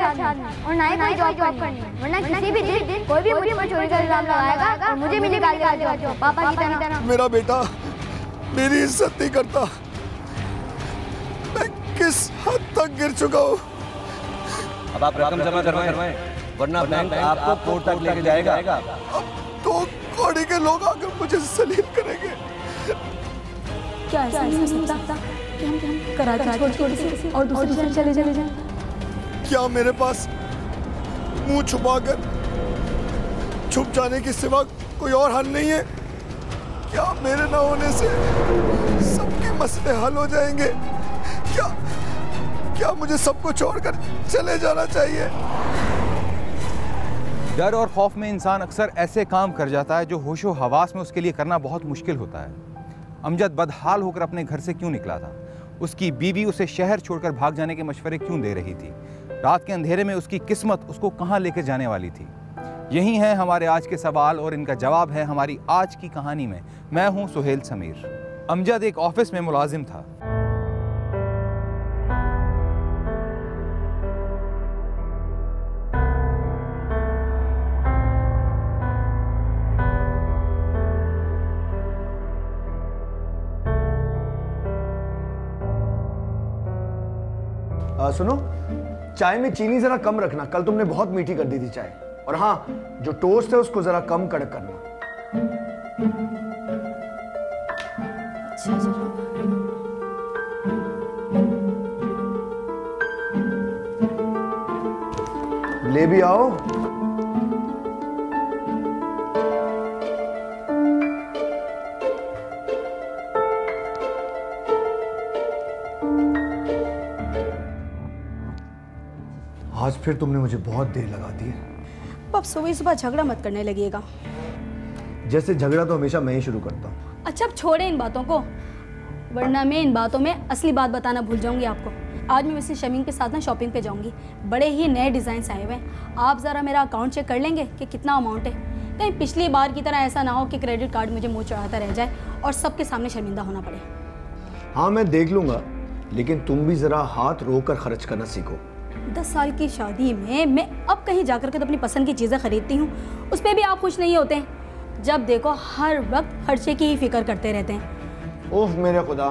अच्छा आदमी और ना ही कोई जॉब करनी, वरना किसी भी दिन कोई भी मुझे पर चोरी का इल्जाम लगाएगा और मुझे भी निकाल देगा जॉब पापा की तरह। मेरा बेटा मेरी इज्जत नहीं करता। मैं किस हद तक गिर चुका हूँ। अब आप रकम जमा करवाएं, वरना बैंक आपको कोर्ट तक लेके जाएगा। अब तो कौड़ी के लोग आकर मुझे सलीम करेंगे। क्या ऐसा नहीं हो सकता कि हम कराची छोड़ के और दूसरी जगह चले जाएं? क्या मेरे पास मुंह छुपाकर छुप जाने के सिवा कोई और हल नहीं है? क्या मेरे न होने से सबके मसले हल हो जाएंगे? क्या मुझे सबको छोड़कर चले जाना चाहिए? डर और खौफ में इंसान अक्सर ऐसे काम कर जाता है जो होशो हवास में उसके लिए करना बहुत मुश्किल होता है। अमजद बदहाल होकर अपने घर से क्यों निकला था? उसकी बीवी उसे शहर छोड़कर भाग जाने के मशवरे क्यों दे रही थी? रात के अंधेरे में उसकी किस्मत उसको कहाँ लेकर जाने वाली थी? यही है हमारे आज के सवाल और इनका जवाब है हमारी आज की कहानी में। मैं हूँ सुहेल समीर। अमजद एक ऑफिस में मुलाजिम था। सुनो, चाय में चीनी जरा कम रखना, कल तुमने बहुत मीठी कर दी थी चाय। और हाँ, जो टोस्ट है उसको जरा कम कड़क करना। ले भी आओ। आज फिर तुमने मुझे बहुत देर लगा दी है। अब सुबह सुबह झगड़ा मत करने लगिएगा। जैसे झगड़ा तो हमेशा मैं ही शुरू करता हूँ। अच्छा अब छोड़े इन बातों को, वरना मैं इन बातों में असली बात बताना भूल जाऊंगी आपको। आज मैं मिसेस शमीम के साथ ना शॉपिंग पे जाऊंगी। बड़े ही नए डिज़ाइन आए हुए हैं। आप ज़रा मेरा अकाउंट चेक कर लेंगे कि कितना अमाउंट है। कहीं पिछली बार की तरह ऐसा ना हो कि क्रेडिट कार्ड मुझे मुँह चढ़ाता रह जाए और सबके सामने शर्मिंदा होना पड़े। हाँ मैं देख लूंगा, लेकिन तुम भी जरा हाथ रोक कर खर्च करना सीखो। 10 साल की शादी में मैं अब कहीं जाकर के तो अपनी पसंद की चीज़ें खरीदती हूँ, उस पर भी आप खुश नहीं होते हैं। जब देखो हर वक्त खर्चे की ही फिक्र करते रहते हैं। ओह मेरे खुदा,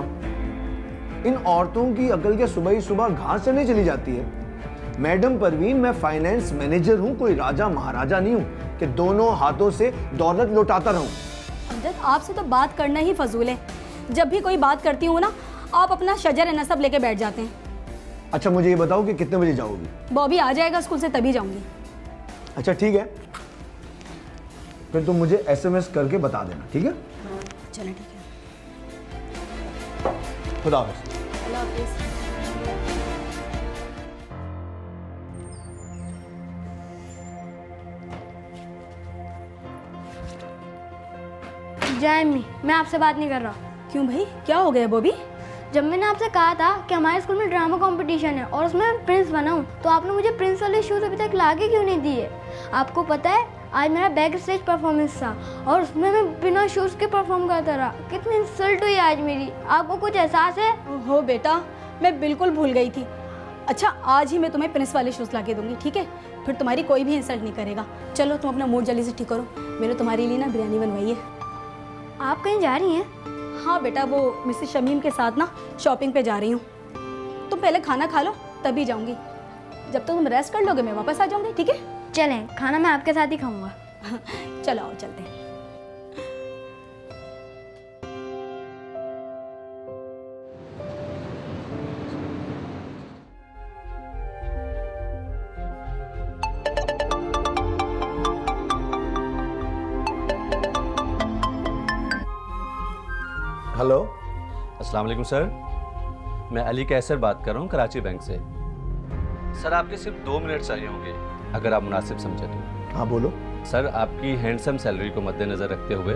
इन औरतों की अकल क्या सुबह ही सुबह घास चढ़ने चली जाती है? मैडम परवीन, मैं फाइनेंस मैनेजर हूँ, कोई राजा महाराजा नहीं हूँ कि दोनों हाथों से दौलत लौटाता रहूँ। अमजद, आपसे तो बात करना ही फजूल है। जब भी कोई बात करती हूँ ना, आप अपना शजर नसब लेके बैठ जाते हैं। अच्छा मुझे ये बताओ कि कितने बजे जाओगी? बॉबी आ जाएगा स्कूल से तभी जाऊंगी। अच्छा ठीक है, फिर तुम मुझे SMS करके बता देना, ठीक है? चलो ठीक है। खुदा हाफिज़। अल्लाह हाफिज़। जय अम्मी, मैं आपसे बात नहीं कर रहा। क्यों भाई, क्या हो गया बॉबी? जब मैंने आपसे कहा था कि हमारे स्कूल में ड्रामा कंपटीशन है और उसमें मैं प्रिंस बनाऊं, तो आपने मुझे प्रिंस वाले शूज़ अभी तक लाके क्यों नहीं दिए? आपको पता है आज मेरा बैक स्टेज परफॉर्मेंस था और उसमें मैं बिना शूज़ के परफॉर्म करता रहा। कितनी इंसल्ट हुई आज मेरी। आपको कुछ एहसास है? हो बेटा, मैं बिल्कुल भूल गई थी। अच्छा आज ही मैं तुम्हें प्रिंस वाले शूज़ ला के दूंगी, ठीक है? फिर तुम्हारी कोई भी इंसल्ट नहीं करेगा। चलो तुम अपना मूड जल्दी से ठीक करो, मैंने तुम्हारे लिए ना बिरयानी बनवाई है। आप कहीं जा रही हैं? हाँ बेटा, वो मिसेस शमीम के साथ ना शॉपिंग पे जा रही हूँ। तुम पहले खाना खा लो तभी जाऊँगी। जब तक तुम रेस्ट कर लोगे मैं वापस आ जाऊँगी, ठीक है? चलें, खाना मैं आपके साथ ही खाऊंगा। चलो आओ चलते हैं। हेलो, अस्सलाम वालेकुम सर, मैं अली कैसर बात कर रहा हूँ कराची बैंक से। सर आपके सिर्फ 2 मिनट चाहिए होंगे अगर आप मुनासिब समझे तो। हाँ बोलो। सर आपकी हैंडसम सैलरी को मद्देनज़र रखते हुए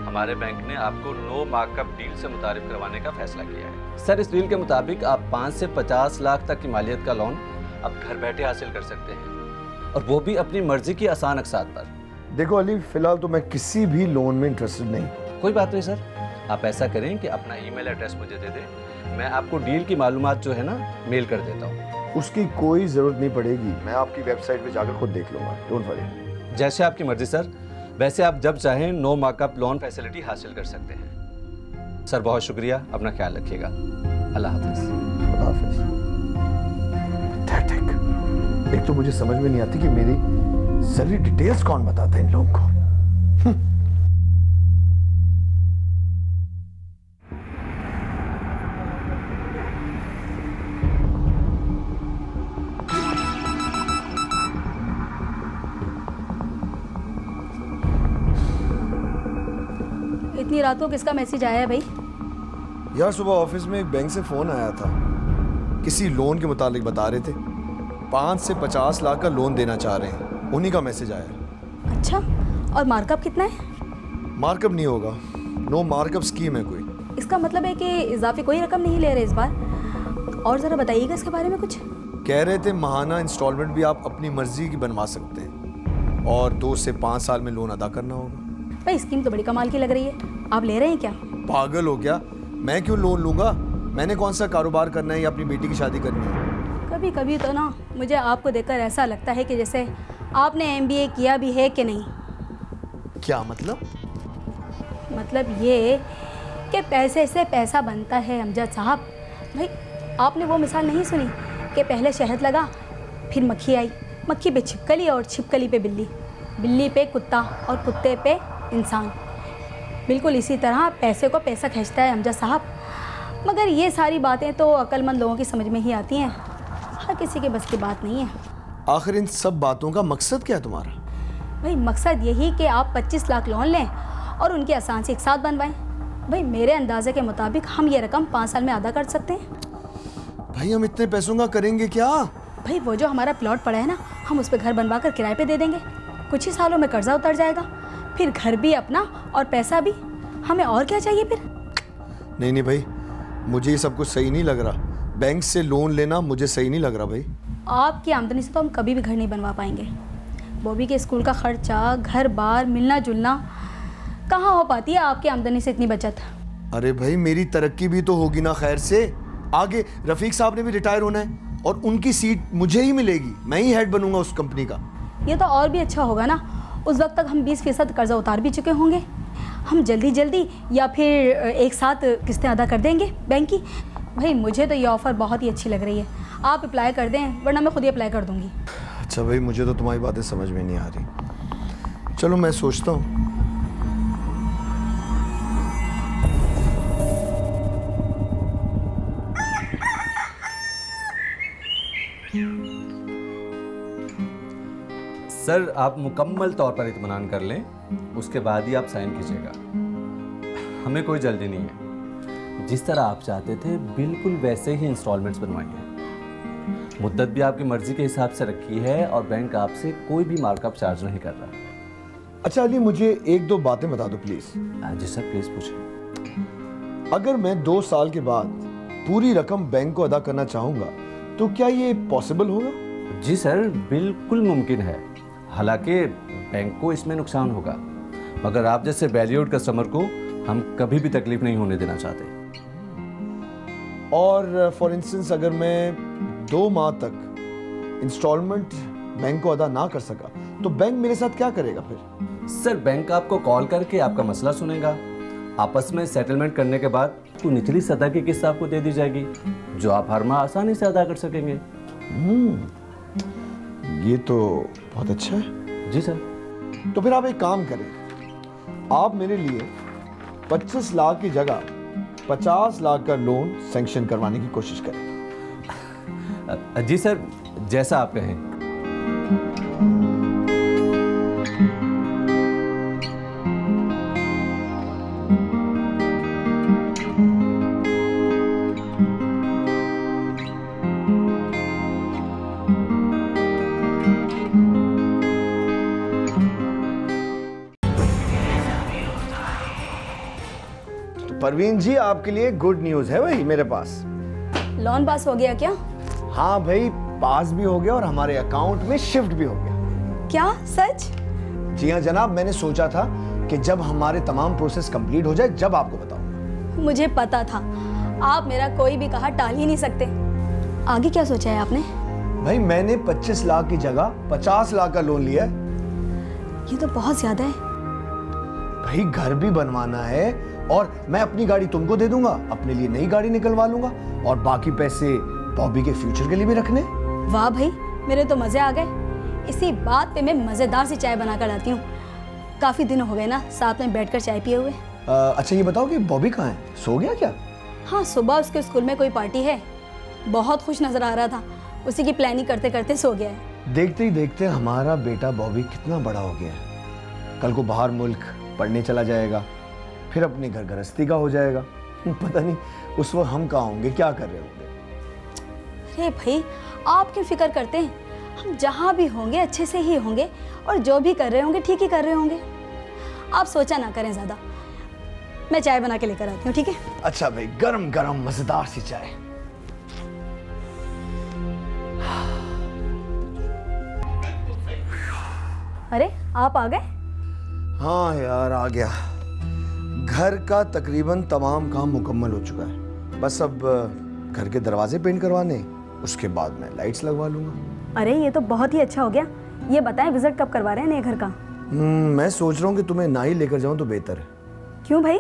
हमारे बैंक ने आपको नो मार्कअप डील से मुतारिफ करवाने का फैसला किया है। सर इस डील के मुताबिक आप 5 से 50 लाख तक की मालियत का लोन अब घर बैठे हासिल कर सकते हैं, और वो भी अपनी मर्जी की आसान अक़सात पर। देखो अली, फिलहाल तो मैं किसी भी लोन में इंटरेस्टेड नहीं। कोई बात नहीं सर, आप ऐसा करें कि अपना ईमेल एड्रेस मुझे दे दें, मैं आपको डील की मालूमात जो है ना मेल कर देता हूँ। उसकी कोई जरूरत नहीं पड़ेगी, मैं आपकी वेबसाइट पे जाकर खुद देख लूंगा, डोंट वरी। जैसे आपकी मर्जी सर, वैसे आप जब चाहें नो मार्कअप लोन फैसिलिटी हासिल कर सकते हैं। सर बहुत शुक्रिया, अपना ख्याल रखिएगा। अल्लाह हाफिज। खुदा हाफिज। एक तो मुझे समझ में नहीं आती कि मेरी सैलरी डिटेल्स कौन बताता है इन लोगों को। इतनी रात को किसका मैसेज आया है भाई? यार सुबह ऑफिस में एक बैंक से फोन आया था, किसी लोन के मुतालिक बता रहे थे 5 से 50 लाख का लोन देना चाह रहे हैं, उन्हीं का मैसेज आया। अच्छा, और मार्कअप कितना है? मार्कअप नहीं होगा, नो मार्कअप स्कीम है कोई। इसका मतलब है कि इजाफी कोई रकम नहीं ले रहे इस बार। और ज़रा बताइएगा इसके बारे में कुछ। कह रहे थे माहाना इंस्टॉलमेंट भी आप अपनी मर्जी की बनवा सकते हैं और 2 से 5 साल में लोन अदा करना होगा। भाई स्कीम तो बड़ी कमाल की लग रही है, आप ले रहे हैं क्या? पागल हो क्या, मैं क्यों लोन लूंगा? मैंने कौन सा कारोबार करना है या अपनी बेटी की शादी करनी है? कभी कभी तो ना मुझे आपको देखकर ऐसा लगता है कि जैसे आपने MBA किया भी है कि नहीं। क्या मतलब? मतलब ये कि पैसे से पैसा बनता है अमजद साहब। भाई आपने वो मिसाल नहीं सुनी कि पहले शहद लगा फिर मक्खी आई, मक्खी पे छिपकली और छिपकली पे बिल्ली, बिल्ली पे कुत्ता और कुत्ते पे इंसान। बिल्कुल इसी तरह पैसे को पैसा खींचता है अमजद साहब। मगर ये सारी बातें तो अक्लमंद लोगों की समझ में ही आती हैं, हर किसी के बस की बात नहीं है। आखिर इन सब बातों का मकसद क्या है तुम्हारा? भाई मकसद यही कि आप 25 लाख लोन लें और उनके आसान से एक साथ बनवाएं। भाई मेरे अंदाजे के मुताबिक हम ये रकम 5 साल में अदा कर सकते हैं। भाई हम इतने पैसों का करेंगे क्या? भाई वो जो हमारा प्लॉट पड़ा है ना, हम उस पर घर बनवा कर किराए पे दे देंगे। कुछ ही सालों में कर्जा उतर जाएगा, फिर घर भी अपना और पैसा भी। हमें और क्या चाहिए फिर? नहीं भाई, मुझे ये सब कुछ सही नहीं लग रहा। बैंक से लोन लेना मुझे सही नहीं लग रहा भाई। आपकी आमदनी से तो हम कभी भी घर नहीं बनवा पाएंगे। बॉबी के स्कूल का खर्चा, घर बार, मिलना जुलना, कहाँ हो पाती है आपकी आमदनी से इतनी बचत? अरे भाई मेरी तरक्की भी तो होगी ना खैर से। आगे रफीक साहब ने भी रिटायर होना है और उनकी सीट मुझे ही मिलेगी, मैं ही हेड बनूंगा उस कंपनी का। ये तो और भी अच्छा होगा ना, उस वक्त तक हम 20% कर्जा उतार भी चुके होंगे। हम जल्दी या फिर एक साथ किस्तें अदा कर देंगे बैंक की। भाई मुझे तो ये ऑफ़र बहुत ही अच्छी लग रही है, आप अप्लाई कर दें वरना मैं खुद ही अप्लाई कर दूंगी। अच्छा भाई, मुझे तो तुम्हारी बातें समझ में नहीं आ रही। चलो मैं सोचता हूँ। सर आप मुकम्मल तौर पर इत्मीनान कर लें, उसके बाद ही आप साइन कीजिएगा। हमें कोई जल्दी नहीं है, जिस तरह आप चाहते थे बिल्कुल वैसे ही इंस्टॉलमेंट्स बनवाइए। मुद्दत भी आपकी मर्जी के हिसाब से रखी है और बैंक आपसे कोई भी मार्कअप चार्ज नहीं कर रहा। अच्छा अली, मुझे 1-2 बातें बता दो प्लीज। जी सर प्लीज पूछिए। अगर मैं 2 साल के बाद पूरी रकम बैंक को अदा करना चाहूंगा तो क्या ये पॉसिबल होगा? जी सर बिल्कुल मुमकिन है, हालांकि बैंक को इसमें नुकसान होगा, मगर आप जैसे वैल्यूड कस्टमर को हम कभी भी तकलीफ नहीं होने देना चाहते। और फॉर इंस्टेंस अगर मैं 2 माह तक इंस्टॉलमेंट बैंक को अदा ना कर सका तो बैंक मेरे साथ क्या करेगा फिर? सर बैंक आपको कॉल करके आपका मसला सुनेगा, आपस में सेटलमेंट करने के बाद तो निचली सतह की किस्त आपको दे दी जाएगी जो आप हर माह आसानी से अदा कर सकेंगे। ये तो बहुत अच्छा है। जी सर। तो फिर आप एक काम करें, आप मेरे लिए 25 लाख की जगह 50 लाख का लोन सैंक्शन करवाने की कोशिश करें। जी सर, जैसा आप कहें। परवीन जी, आपके लिए गुड न्यूज है भाई मेरे पास। लोन पास हो गया क्या? हाँ भाई, पास भी हो गया और हमारे अकाउंट में शिफ्ट भी हो गया। क्या सच? जी हाँ जनाब, मैंने सोचा था कि जब हमारे तमाम प्रोसेस कंप्लीट हो जाए जब आपको बताऊंगा। मुझे पता था, आप मेरा कोई भी कहा टाल ही नहीं सकते। आगे क्या सोचा है आपने? भाई मैंने 25 लाख की जगह 50 लाख का लोन लिया है। ये तो बहुत ज्यादा है। भाई घर भी बनवाना है और मैं अपनी गाड़ी तुमको दे दूंगा, अपने लिए नई गाड़ी निकलवा लूंगा और बाकी पैसे बॉबी के फ्यूचर के लिए भी रखने। वाह भाई, मेरे तो मजे आ गए। इसी बात पे मैं मजेदार सी चाय बना कर लाती हूँ। काफी दिन हो गए ना साथ में बैठकर चाय पिए हुए। अच्छा ये बताओ कि बॉबी कहाँ है, सो गया क्या? हाँ, सुबह उसके स्कूल में कोई पार्टी है, बहुत खुश नजर आ रहा था, उसी की प्लानिंग करते करते सो गया है। देखते ही देखते हमारा बेटा बॉबी कितना बड़ा हो गया है। कल को बाहर मुल्क पढ़ने चला जाएगा, फिर अपने घर गृहस्थी का हो जाएगा। पता नहीं उस वक्त हम कहाँ होंगे, क्या कर रहे होंगे। अरे भाई, आप क्यों फिक्र करते हैं? हम जहाँ भी होंगे अच्छे से ही होंगे और जो भी कर रहे होंगे ठीक ही कर रहे होंगे। आप सोचा ना करें ज्यादा। मैं चाय बना के लेकर आती हूँ, ठीक है? अच्छा भाई, गरम गरम मजेदार सी चाय। अरे आप आ गए? हाँ यार आ गया। घर का तकरीबन तमाम काम मुकम्मल हो चुका है, बस अब घर के दरवाजे पेंट करवाने, उसके बाद मैं लाइट्स लगवा लूंगा। अरे ये तो बहुत ही अच्छा हो गया। ये बताएं विजिट कब करवा रहे हैं नए घर का? मैं सोच रहा हूँ कि तुम्हें ना ही लेकर जाऊँ तो बेहतर है। क्यों भाई?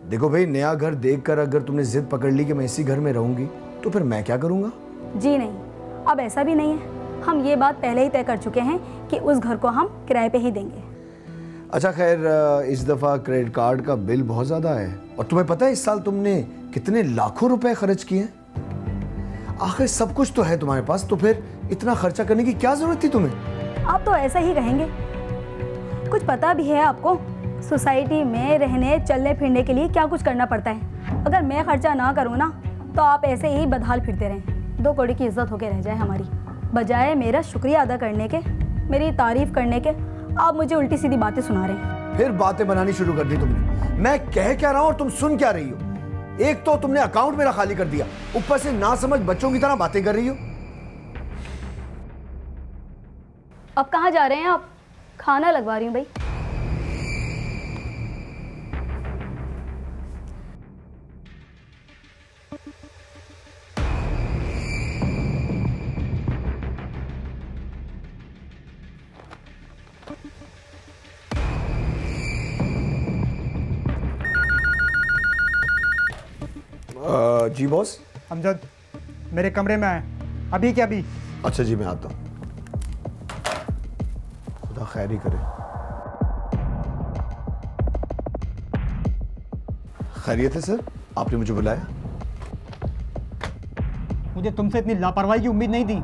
देखो भाई, नया घर देखकर अगर तुमने जिद पकड़ ली कि मैं इसी घर में रहूंगी तो फिर मैं क्या करूंगा? जी नहीं, अब ऐसा भी नहीं है। हम ये बात पहले ही तय कर चुके हैं कि उस घर को हम किराए पे ही देंगे। अच्छा खैर, इस दफा क्रेडिट कार्ड का बिल बहुत ज्यादा है और तुम्हें पता है इस साल तुमने कितने लाखों रुपए खर्च किए हैं। आखिर सब कुछ तो है तुम्हारे पास, तो फिर इतना खर्चा करने की क्या जरूरत थी तुम्हें? आप तो ऐसा ही कहेंगे। कुछ पता भी है आपको सोसाइटी में रहने चलने फिरने के लिए क्या कुछ करना पड़ता है। अगर मैं खर्चा ना करूँ ना तो आप ऐसे ही बदहाल फिरते रहें। 2 कौड़ी की इज्जत होके रह जाए हमारी। बजाय मेरा शुक्रिया अदा करने के, मेरी तारीफ करने के, आप मुझे उल्टी सीधी बातें सुना रहे हैं। फिर बातें बनानी शुरू कर दी तुमने। मैं कह क्या रहा हूं और तुम सुन क्या रही हो? एक तो तुमने अकाउंट मेरा खाली कर दिया, ऊपर से ना समझ बच्चों की तरह बातें कर रही हो। अब कहाँ जा रहे हैं आप? खाना लगवा रही हूँ भाई। जी बॉस। अमजद, मेरे कमरे में आए अभी क्या अभी? अच्छा जी, मैं आता हूँ। खुदा खैर ही करे। खैरियत है सर, आपने मुझे बुलाया? मुझे तुमसे इतनी लापरवाही की उम्मीद नहीं थी।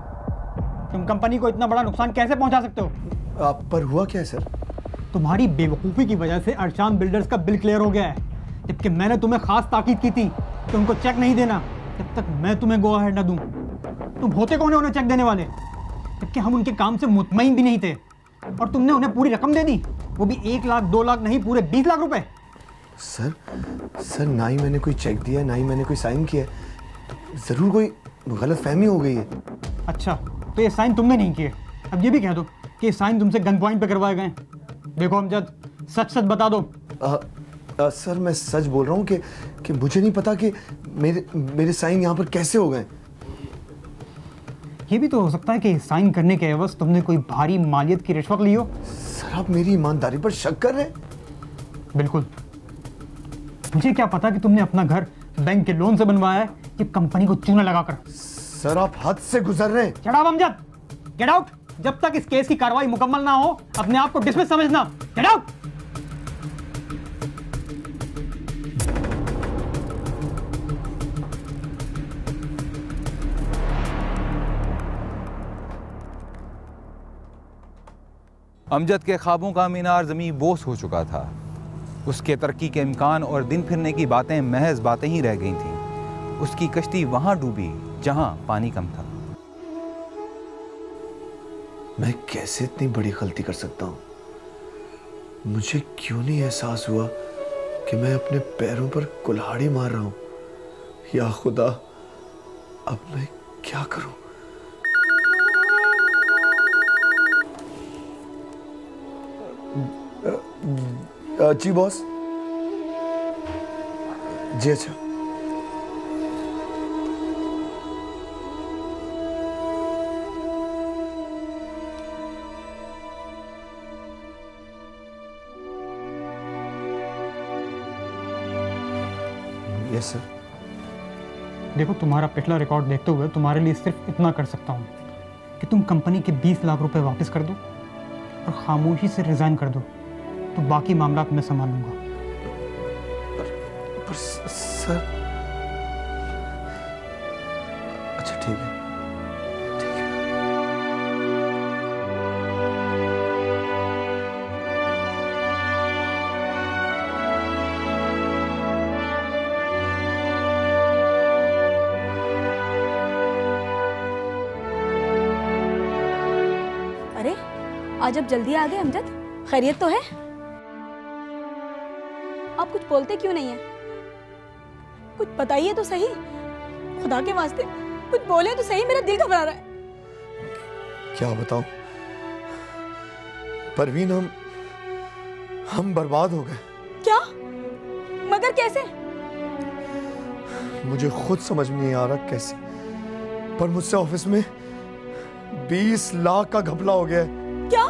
तुम कंपनी को इतना बड़ा नुकसान कैसे पहुंचा सकते हो? आप पर हुआ क्या है सर? तुम्हारी बेवकूफ़ी की वजह से अरशान बिल्डर्स का बिल क्लियर हो गया है, जबकि मैंने तुम्हें खास ताकीद की थी कि उनको चेक नहीं देना जब तक मैं तुम्हें गो अहेड न दूं। तुम होते कौन है उन्हें चेक देने वाले? जबकि हम उनके काम से मुतमईन भी नहीं थे और तुमने उन्हें पूरी रकम दे दी, वो भी 1 लाख 2 लाख नहीं, पूरे 20 लाख रुपए। सर ना ही मैंने कोई चेक दिया, ना ही मैंने कोई साइन किया, तो जरूर कोई गलतफहमी हो गई है। अच्छा, तो ये साइन तुमने नहीं किए। अब ये भी कह दो कि ये साइन तुमसे गन पॉइंट पे करवाए गए। देखो अमजद, सच सच बता दो। सर मैं सच बोल रहा हूँ कि मुझे नहीं पता कि मेरे साइन यहाँ पर कैसे हो गए। ये भी तो हो सकता है कि साइन करने के एवज तुमने कोई भारी मालियत की रिश्वत ली हो। सर आप मेरी ईमानदारी पर शक कर रहे हैं? बिल्कुल। मुझे क्या पता कि तुमने अपना घर बैंक के लोन से बनवाया है कि कंपनी को चूना लगाकर। सर आप हद से गुजर रहे हैं। Get out Amjad, get out. जब तक इस केस की कार्रवाई मुकम्मल ना हो अपने आप को डिसमिस समझना। Get out. अमजद के ख्वाबों का मीनार ज़मीं बोस हो चुका था। उसके तरक्की के इम्कान और दिन फिरने की बातें महज बातें ही रह गई थीं। उसकी कश्ती वहां डूबी जहां पानी कम था। मैं कैसे इतनी बड़ी गलती कर सकता हूँ? मुझे क्यों नहीं एहसास हुआ कि मैं अपने पैरों पर कुल्हाड़ी मार रहा हूँ? या खुदा, अब मैं क्या करूँ? जी बॉस। जी अच्छा। Yes sir. देखो, तुम्हारा पिछला रिकॉर्ड देखते हुए तुम्हारे लिए सिर्फ इतना कर सकता हूँ कि तुम कंपनी के 20 लाख रुपए वापस कर दो और खामोशी से रिजाइन कर दो, तो बाकी मामला मैं संभाल लूंगा। पर सर, अच्छा ठीक है। अरे आज अब जल्दी आ गए अमजद, खैरियत तो है? आप कुछ बोलते क्यों नहीं है? कुछ बताइए तो सही, खुदा के वास्ते कुछ बोले तो सही, मेरा दिल घबरा रहा है। क्या बताऊं परवीन, हम बर्बाद हो गए। क्या? मगर कैसे? मुझे खुद समझ में नहीं आ रहा कैसे, पर मुझसे ऑफिस में 20 लाख का घपला हो गया है। क्या?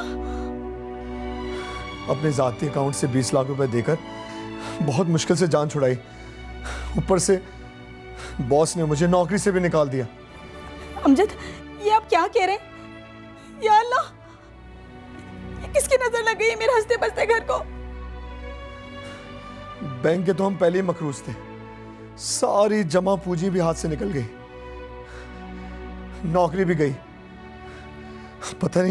अपने जाती अकाउंट से 20 लाख रुपए देकर बहुत मुश्किल से जान छुड़ाई, ऊपर से बॉस ने मुझे नौकरी से भी निकाल दिया। अमजद, ये आप क्या कह रहे हैं? या अल्लाह, ये किसकी नजर लग गई है मेरे हंसते बसते घर को? बैंक के तो हम पहले ही मकरूज थे, सारी जमा पूंजी भी हाथ से निकल गई, नौकरी भी गई। पता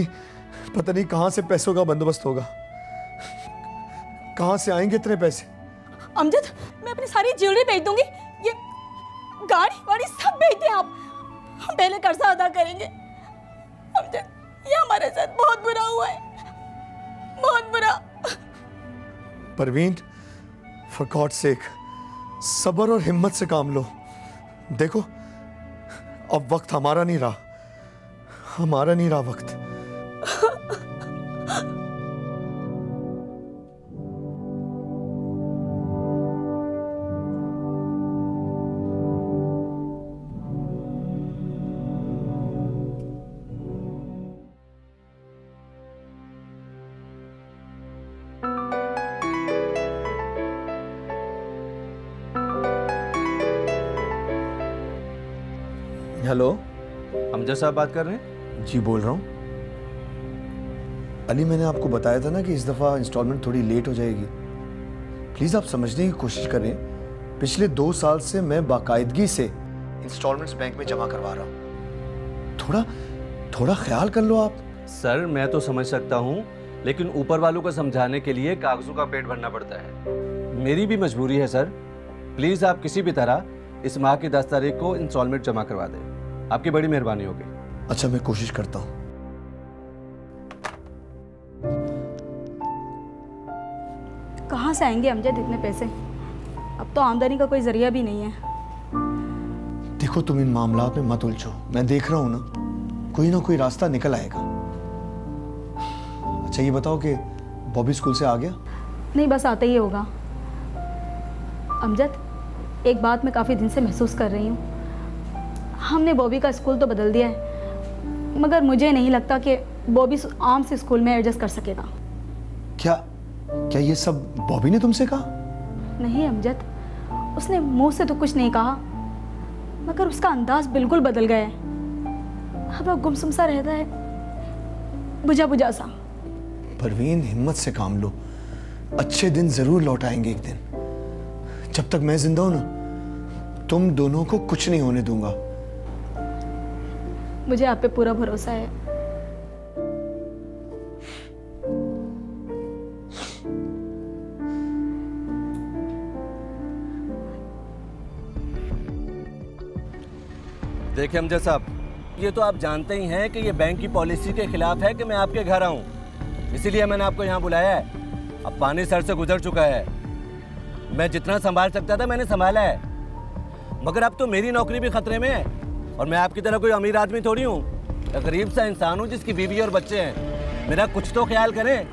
नहीं कहां से पैसों का बंदोबस्त होगा, कहां से आएंगे इतने पैसे। अमजद, मैं अपनी सारी ज्वेलरी बेच दूंगी, ये गाड़ी सब बेच दें आप, हम पहले कर्जा अदा करेंगे। अमजद, ये हमारे साथ बहुत बुरा हुआ है, बहुत बुरा। परवीन, फॉर गॉड सेक, सब्र और हिम्मत से काम लो। देखो, अब वक्त हमारा नहीं रहा वक्त। हेलो, अमजद साहब बात कर रहे हैं? जी बोल रहा हूँ। अली, मैंने आपको बताया था ना कि इस दफ़ा इंस्टॉलमेंट थोड़ी लेट हो जाएगी। प्लीज़ आप समझने की कोशिश करें, पिछले 2 साल से मैं बाकायदगी से इंस्टॉलमेंट्स बैंक में जमा करवा रहा हूँ, थोड़ा ख्याल कर लो आप। सर, मैं तो समझ सकता हूँ, लेकिन ऊपर वालों को समझाने के लिए कागजों का पेट भरना पड़ता है। मेरी भी मजबूरी है सर। प्लीज़ आप किसी भी तरह इस माह की 10 तारीख को इंस्टॉलमेंट जमा करवा दें, आपकी बड़ी मेहरबानी होगी। अच्छा, मैं कोशिश करता हूँ। कहाँ से आएंगे अमजद इतने पैसे? अब तो आमदनी का कोई जरिया भी नहीं है। देखो, तुम इन मामलात में मत उलझो, मैं देख रहा हूँ ना कोई रास्ता निकल आएगा। अच्छा ये बताओ कि बॉबी स्कूल से आ गया? नहीं, बस आता ही होगा। अमजद, एक बात मैं काफ़ी दिन से महसूस कर रही हूँ, हमने बॉबी का स्कूल तो बदल दिया है, मगर मुझे नहीं लगता कि बॉबी आम से स्कूल में एडजस्ट कर सकेगा। क्या ये सब बॉबी ने तुमसे कहा? नहीं अमजद, उसने मुंह से तो कुछ नहीं कहा, मगर उसका अंदाज बिल्कुल बदल गया है। अब वो गुमसुम सा रहता है, बुझा बुझा सा। परवीन, हिम्मत से काम लो, अच्छे दिन जरूर लौट आएंगे एक दिन। जब तक मैं जिंदा हूं ना, तुम दोनों को कुछ नहीं होने दूंगा। मुझे आप पे पूरा भरोसा है। देखिए अमजद साहब, ये तो आप जानते ही हैं कि ये बैंक की पॉलिसी के खिलाफ है कि मैं आपके घर आऊं, इसीलिए मैंने आपको यहाँ बुलाया है। अब पानी सर से गुजर चुका है, मैं जितना संभाल सकता था मैंने संभाला है, मगर अब तो मेरी नौकरी भी खतरे में है, और मैं आपकी तरह कोई अमीर आदमी थोड़ी हूँ, एक गरीब सा इंसान हूँ जिसकी बीवी और बच्चे हैं। मेरा कुछ तो ख्याल करें।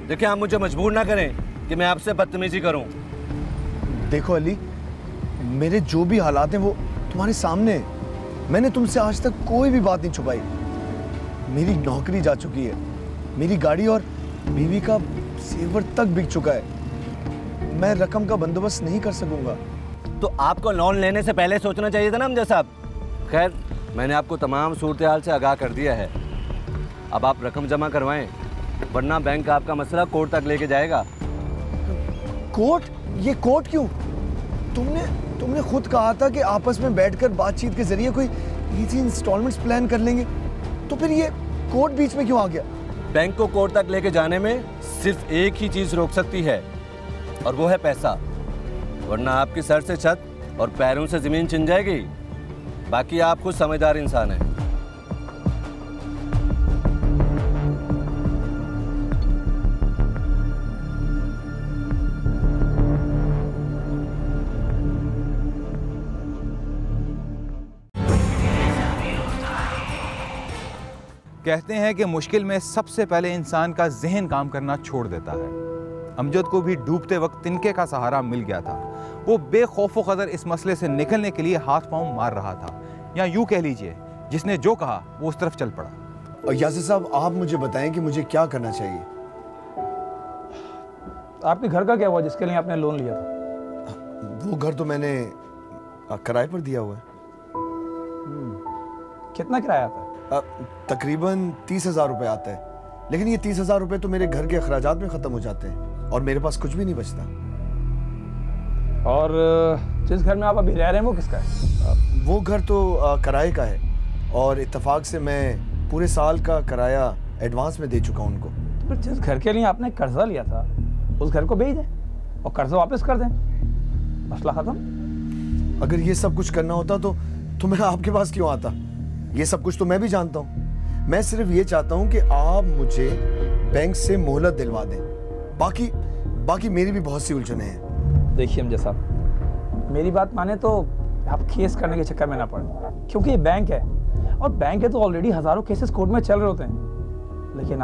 देखिए, आप मुझे मजबूर ना करें कि मैं आपसे बदतमीजी करूँ। देखो अली, मेरे जो भी हालात हैं वो तुम्हारे सामने है। मैंने तुमसे आज तक कोई भी बात नहीं छुपाई। मेरी नौकरी जा चुकी है, मेरी गाड़ी और बीवी का जेवर तक बिक चुका है। मैं रकम का बंदोबस्त नहीं कर सकूंगा। तो आपको लोन लेने से पहले सोचना चाहिए था ना अमजद साहब। खैर, मैंने आपको तमाम सूरत हाल से आगाह कर दिया है। अब आप रकम जमा करवाएं, वरना बैंक आपका मसला कोर्ट तक लेके जाएगा। कोर्ट? ये कोर्ट क्यों? तुमने खुद कहा था कि आपस में बैठकर बातचीत के जरिए कोई इजी इंस्टॉलमेंट्स प्लान कर लेंगे, तो फिर ये कोर्ट बीच में क्यों आ गया? बैंक को कोर्ट तक लेके जाने में सिर्फ एक ही चीज रोक सकती है, और वो है पैसा। वरना आपकी सर से छत और पैरों से जमीन छिन जाएगी। बाकी आप खुद समझदार इंसान हैं। कहते हैं कि मुश्किल में सबसे पहले इंसान का जहन काम करना छोड़ देता है। अमजद को भी डूबते वक्त तिनके का सहारा मिल गया था। वो बेखौफ ख़दर इस मसले से निकलने के लिए हाथ पांव मार रहा था, या यूं कह लीजिए जिसने जो कहा वो उस तरफ चल पड़ा। और यासिर साहब, आप मुझे बताएं कि मुझे क्या करना चाहिए। आपके घर का क्या हुआ जिसके लिए आपने लोन लिया था? वो घर तो मैंने किराए पर दिया हुआ है। कितना किराया आता है? तकरीबन 30,000 रुपये आता है, लेकिन ये 30,000 रुपये तो मेरे घर के अखराजात में ख़त्म हो जाते हैं और मेरे पास कुछ भी नहीं बचता। और जिस घर में आप अभी रह रहे हैं वो किसका है? वो घर तो किराए का है, और इत्तेफाक से मैं पूरे साल का किराया एडवांस में दे चुका हूँ उनको। तो फिर जिस घर के लिए आपने कर्जा लिया था उस घर को बेच दें और कर्जा वापस कर दें, मसला ख़त्म। अगर ये सब कुछ करना होता तो मैं आपके पास क्यों आता? ये सब कुछ तो मैं भी जानता हूँ। मैं सिर्फ ये चाहता हूँ कि आप मुझे बैंक से मोहलत दिलवा दें। बाकी मेरी भी बहुत सी उलझने हैं। देखिए अमजद साहब, मेरी बात माने तो आप केस करने के चक्कर में ना पड़े, क्योंकि ये बैंक है, और बैंक है तो ऑलरेडी हज़ारों केसेस कोर्ट में चल रहे होते हैं। लेकिन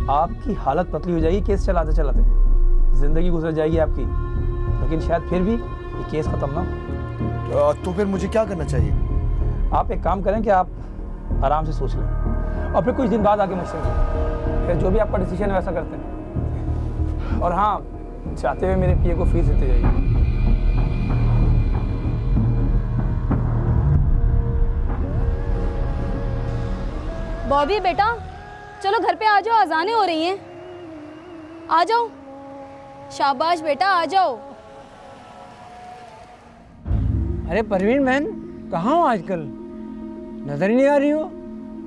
आपकी हालत पतली हो जाएगी केस चलाते चलाते, ज़िंदगी गुजर जाएगी आपकी, लेकिन शायद फिर भी ये केस ख़त्म ना हो। तो फिर मुझे क्या करना चाहिए? आप एक काम करें कि आप आराम से सोच लें और फिर कुछ दिन बाद आके मुझसे मिलें, फिर जो भी आपका डिसीजन है वैसा करते हैं। और हाँ, चाहते हुए मेरे पीए को फीस देते जाइए। बॉबी बेटा, चलो घर पे आ जाओ, अजानें हो रही हैं। आ जाओ, शाबाश बेटा, आ जाओ। अरे परवीन बहन, कहाँ हो आजकल? नजर ही नहीं आ रही हो।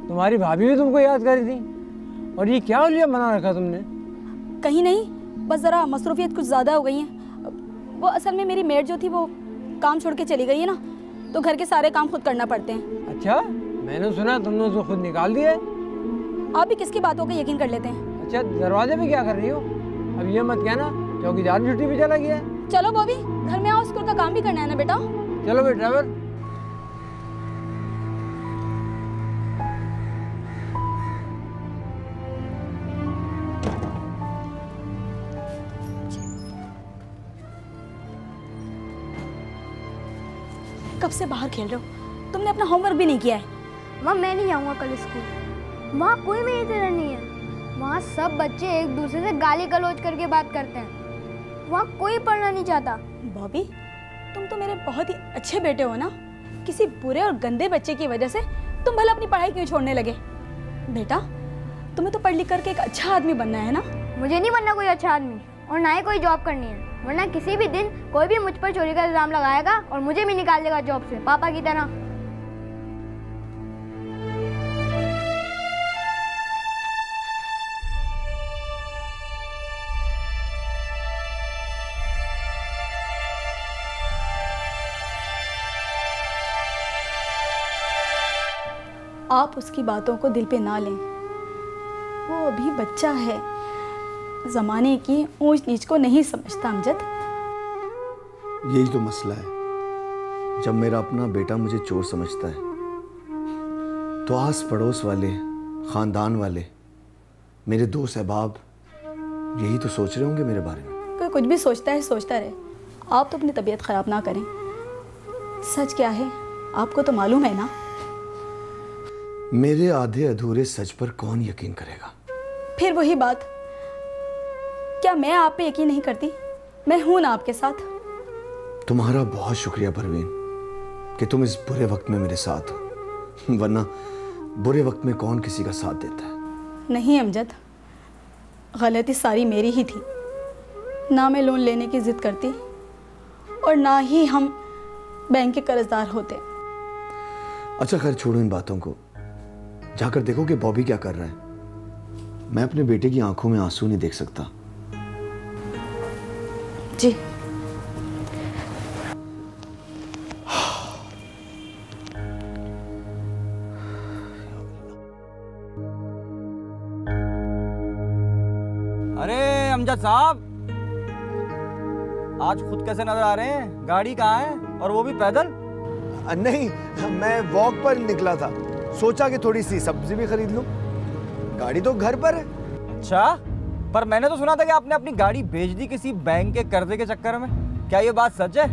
तुम्हारी भाभी भी तुमको याद कर रही थी। और ये क्या हुलिया बना रखा तुमने? कहीं नहीं, बस ज़रा मसरूफियत कुछ ज़्यादा हो गई है। वो असल में मेरी मेड जो थी वो काम छोड़ के चली गई है ना, तो घर के सारे काम खुद करना पड़ते हैं। अच्छा, मैंने सुना तुमने उसको खुद निकाल दिया है। आप भी किसकी बातों का यकीन कर लेते हैं? अच्छा, दरवाजे पे क्या कर रही हो? अब ये मत कहना चौकीदार छुट्टी पे चला गया है। चलो बॉबी, घर में आओ, स्कूल का काम भी करना है ना बेटा। चलो बेटा। ड्राइवर, कब से बाहर खेल रहे हो? तुमने अपना होमवर्क भी नहीं किया है। माँ, मैं नहीं जाऊँगा कल स्कूल। वहाँ कोई मेरी तरह नहीं है। वहाँ सब बच्चे एक दूसरे से गाली गलौज करके बात करते हैं। वहाँ कोई पढ़ना नहीं चाहता। बॉबी, तुम तो मेरे बहुत ही अच्छे बेटे हो ना। किसी बुरे और गंदे बच्चे की वजह से तुम भला अपनी पढ़ाई क्यों छोड़ने लगे? बेटा, तुम्हें तो पढ़ लिख करके एक अच्छा आदमी बनना है ना। मुझे नहीं बनना कोई अच्छा आदमी, और ना ही कोई जॉब करनी है, वरना किसी भी दिन कोई भी मुझ पर चोरी का इल्जाम लगाएगा और मुझे भी निकाल देगा जॉब से, पापा की तरह। आप उसकी बातों को दिल पे ना लें, वो अभी बच्चा है, ज़माने की ऊंच नीच को नहीं समझता अमजद। यही तो मसला है। जब मेरा अपना बेटा मुझे चोर समझता है, तो आस पड़ोस वाले, ख़ानदान वाले, मेरे दोस्त अहबाब यही तो सोच रहे होंगे मेरे बारे में। कोई कुछ भी सोचता है, सोचता रहे। आप तो अपनी तबीयत ख़राब ना करें। सच क्या है आपको तो मालूम है ना। मेरे आधे अधूरे सच पर कौन यकीन करेगा? फिर वही बात, क्या मैं आप पे यकीन नहीं करती? मैं हूं ना आपके साथ। तुम्हारा बहुत शुक्रिया परवीन कि तुम इस बुरे वक्त में मेरे साथ हो, वरना बुरे वक्त में कौन किसी का साथ देता है। नहीं अमजद, गलती सारी मेरी ही थी। ना मैं लोन लेने की जिद करती और ना ही हम बैंक के कर्जदार होते। अच्छा खैर छोड़ो इन बातों को, जाकर देखो कि बॉबी क्या कर रहा है। मैं अपने बेटे की आंखों में आंसू नहीं देख सकता। जी। अरे अमजद साहब, आज खुद कैसे नजर आ रहे हैं? गाड़ी कहाँ है, और वो भी पैदल? नहीं, मैं वॉक पर निकला था, सोचा कि थोड़ी सी सब्जी भी खरीद लूं। गाड़ी तो घर पर है। अच्छा, पर मैंने तो सुना था कि आपने अपनी गाड़ी बेच दी किसी बैंक के कर्जे के चक्कर में। क्या ये बात सच है?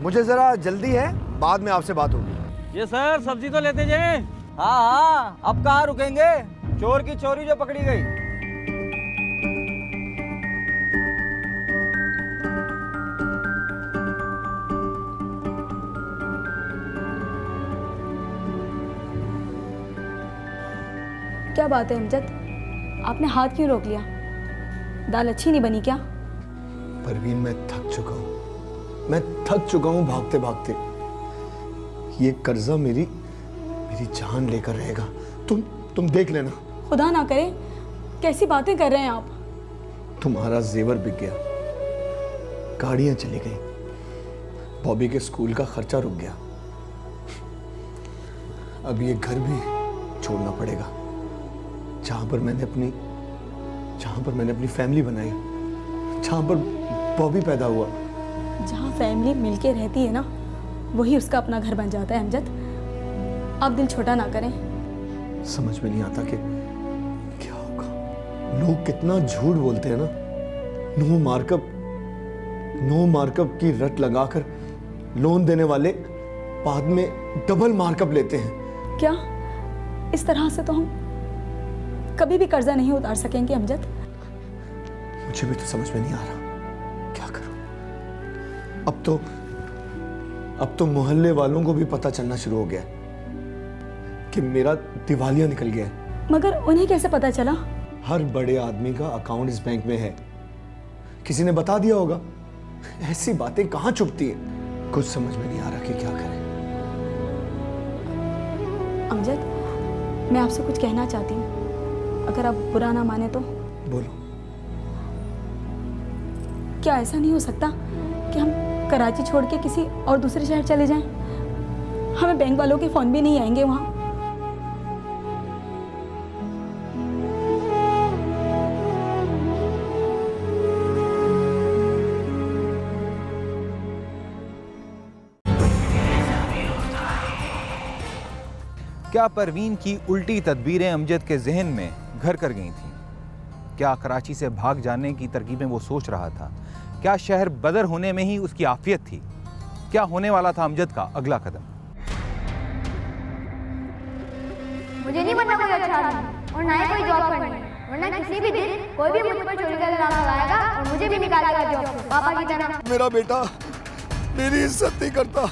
मुझे जरा जल्दी है, बाद में आपसे बात होगी। ये सर, सब्जी तो लेते जाए। हाँ हाँ, अब कहाँ रुकेंगे? चोर की चोरी जो पकड़ी गई। क्या बात है अमजद, आपने हाथ क्यों रोक लिया? दाल अच्छी नहीं बनी क्या? परवीन, मैं थक चुका हूँ भागते भागते। ये कर्जा मेरी जान लेकर रहेगा। तुम देख लेना। खुदा ना करे, कैसी बातें कर रहे हैं आप? तुम्हारा जेवर बिक गया, गाड़ियां चली गई, बॉबी के स्कूल का खर्चा रुक गया, अब ये घर भी छोड़ना पड़ेगा जहां पर मैंने अपनी फैमिली बनाई, जहां पर बॉबी पैदा हुआ। जहाँ फैमिली मिलके रहती है ना, वही उसका अपना घर बन जाता है अमजद। आप दिल छोटा ना करें। समझ में नहीं आता कि क्या होगा। लोग कितना झूठ बोलते हैं ना। नो मार्कअप की रट लगाकर लोन देने वाले बाद में डबल मार्कअप लेते हैं। क्या इस तरह से तो हम कभी भी कर्जा नहीं उतार सकेंगे अमजद? मुझे भी तो समझ में नहीं आ रहा, क्या करूं। अब तो मोहल्ले वालों को भी पता चलना शुरू हो गया कि मेरा दिवालिया निकल गया है। मगर उन्हें कैसे पता चला? हर बड़े आदमी का अकाउंट इस बैंक में है, किसी ने बता दिया होगा। ऐसी बातें कहां छुपती हैं? कुछ समझ में नहीं आ रहा कि क्या करें। अमजद, मैं आपसे कुछ कहना चाहती हूँ, अगर आप बुरा ना माने तो। बोलो। क्या ऐसा नहीं हो सकता कि हम कराची छोड़ के किसी और दूसरे शहर चले जाएं? हमें बैंक वालों के फोन भी नहीं आएंगे वहां। क्या परवीन की उल्टी तदबीरें अमजद के जहन में घर कर गई थीं? क्या कराची से भाग जाने की तरकीबें वो सोच रहा था? क्या शहर बदर होने में ही उसकी आफियत थी? क्या होने वाला था अमजद का अगला कदम? मुझे नहीं बनना कोई अच्छा आदमी और ना ही कोई जॉब करनी, वरना किसी भी दिन कोई भी मुझ पर चोरी का इल्जाम लगाएगा और मुझे भी निकालेगा जॉब से, पापा की तरह। मेरा बेटा मेरी इज्जत नहीं करता।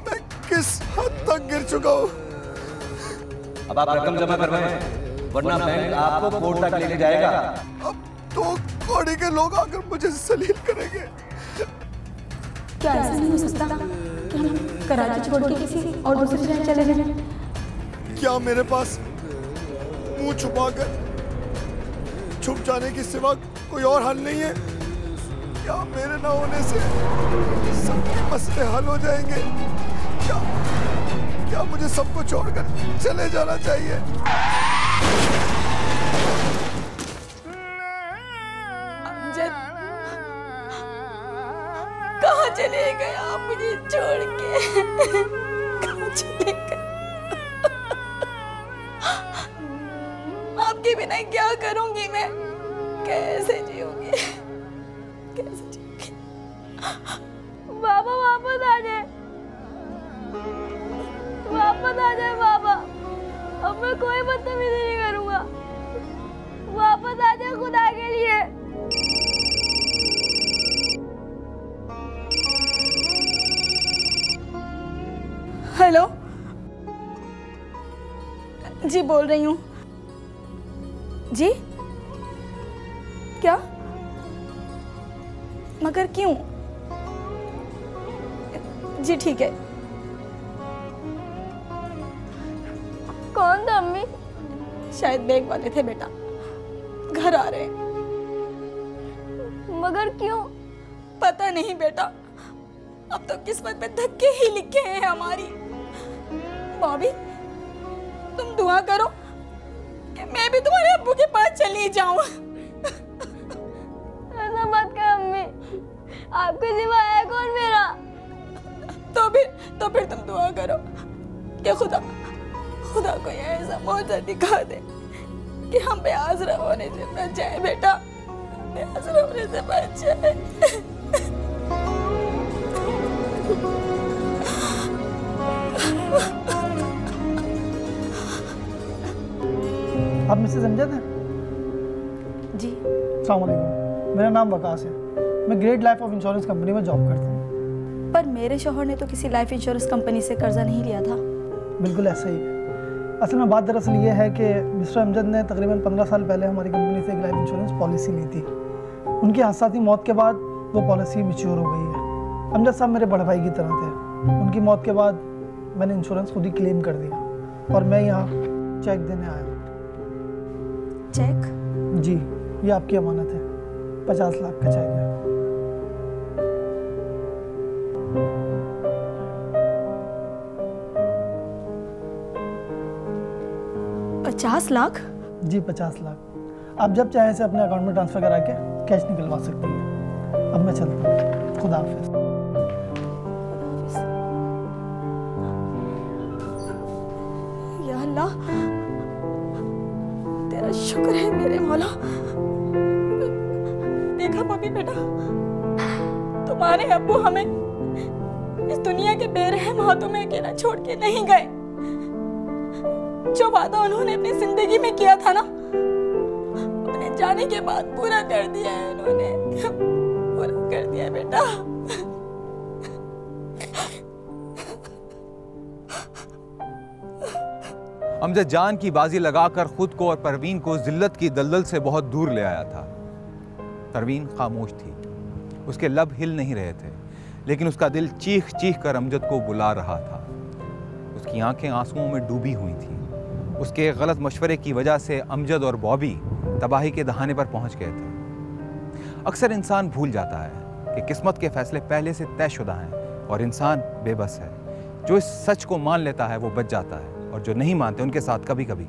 मैं किस हद तक गिर चुका हूँ। अब आप रकम जमा करवाएं, वरना बैंक आपको कोर्ट तक लेके जाएगा। अब तो कौड़ी के लोग आकर मुझे जलील करेंगे। क्या ऐसा नहीं हो सकता कि हम कराची छोड़ के किसी और दूसरे शहर चले जाएं? क्या मेरे पास मुंह छुपाकर छुप जाने के सिवा कोई और हल नहीं है? क्या मेरे ना होने से सबके मसले हल हो जाएंगे? क्या मुझे सबको छोड़कर चले जाना चाहिए? कहाँ चले गए आप मुझे छोड़ के? कहाँ चले गए? आपके बिना क्या करूंगी मैं? कैसे जीऊंगी? कैसे जीऊंगी? बाबा वापस आ जाए, वापस आ जाए बाबा। अब मैं कोई बदतमीजी नहीं करूंगा। वापस आ जाए खुदा के लिए। हेलो जी, बोल रही हूँ जी। क्या? मगर क्यों? जी ठीक है। कौन था अम्मी? शायद बैग वाले थे बेटा, घर आ रहे हैं। मगर क्यों? पता नहीं बेटा, अब तो किस्मत में धक्के ही लिखे हैं हमारी। बॉबी, तुम दुआ करो कि मैं भी तुम्हारे अब्बू के पास चली जाऊं। ऐसा मत कर अम्मी, आपके सिवा है कौन मेरा? तो फिर तुम दुआ करो कि खुदा को ऐसा मौका दिखा दे कि हम बेआसरा होने से बच जाए बेटा, बेआसरा होने से बच जाए। आप मुझसे समझे थे? जी। अस्सलाम वालेकुम, मेरा नाम वकास है, मैं great life of insurance company में जॉब करता हूँ। पर मेरे शौहर ने तो किसी लाइफ इंश्योरेंस कंपनी से कर्जा नहीं लिया था। बिल्कुल ऐसा ही है। असल में बात दरअसल ये है कि मिस्टर अमजद ने तकरीबन 15 साल पहले हमारी कंपनी से एक लाइफ इंश्योरेंस पॉलिसी ली थी। उनकी हादसाती मौत के बाद वो पॉलिसी मैच्योर हो गई है। अमजद साहब मेरे बड़े भाई की तरह थे। उनकी मौत के बाद मैंने इंश्योरेंस खुद ही क्लेम कर दिया और मैं यहाँ चेक देने आया हूँ। चेक? जी, ये आपकी अमानत है, 50 लाख का चेक है। $50 लाख? जी 50 लाख। आप जब चाहें से अपने अकाउंट में ट्रांसफ़र करा के कैश निकलवा सकती हैं। अब मैं चलता हूँ, खुदा हाफिज़। या अल्लाह, तेरा शुक्र है मेरे मौला। देखा मम्मी बेटा, तुम्हारे अब्बू हमें इस दुनिया के बेरहम हाथों में अकेला छोड़ के नहीं गए। जो वादा उन्होंने अपनी जिंदगी में किया था ना, अपने जाने के बाद पूरा कर दिया है उन्होंने, पूरा कर दिया बेटा। अमजद जान की बाजी लगाकर खुद को और परवीन को जिल्लत की दलदल से बहुत दूर ले आया था। परवीन खामोश थी, उसके लब हिल नहीं रहे थे, लेकिन उसका दिल चीख चीख कर अमजद को बुला रहा था। उसकी आंखें आंसुओं में डूबी हुई थीं। उसके गलत मशवरे की वजह से अमजद और बॉबी तबाही के दहाने पर पहुंच गए थे। अक्सर इंसान भूल जाता है कि किस्मत के फैसले पहले से तयशुदा हैं और इंसान बेबस है। जो इस सच को मान लेता है वो बच जाता है, और जो नहीं मानते उनके साथ कभी कभी